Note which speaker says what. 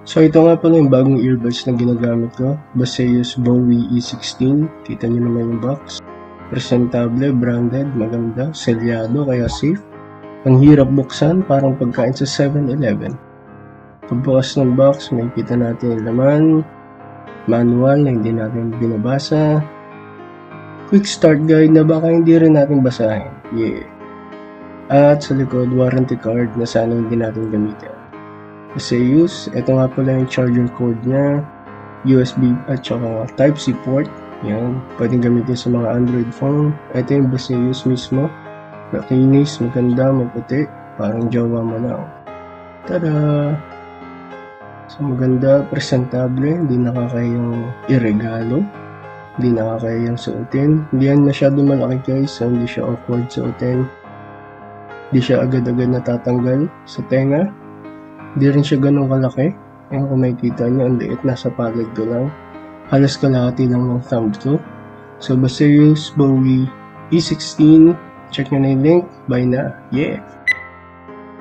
Speaker 1: So ito nga pala yung bagong earbuds na ginagamit ko, Baseus Bowie E16. Kita nyo naman yung box. Presentable, branded, maganda, selyado, kaya safe. Ang hirap buksan, parang pagkain sa 7-Eleven. Pagbukas ng box, may kita natin yung laman, manual na hindi natin binabasa, quick start guide na baka hindi rin natin basahin. Yeah. At sa likod, warranty card na sana hindi natin gamitin. Baseus, ito nga pala yung charger cord niya, USB at saka Type-C port. Yan, pwedeng gamitin sa mga Android phone. Ito yung Baseus mismo. Makinis, maganda, maputi, parang jowa mo lang. Tada! So maganda, presentable, hindi nakakayang iregalo, hindi nakakayang suotin. Hindi yan masyado malaki guys, so hindi siya awkward suotin. Hindi siya agad-agad natatanggal sa tenga. Hindi rin siya ganun kalaki. Ayan kung makikita nyo, ang liit, nasa palad ko lang. Halos kalahati lang ng thumb ko. So Baseus Bowie E16, check nyo na yung link. Buy na. Yeah!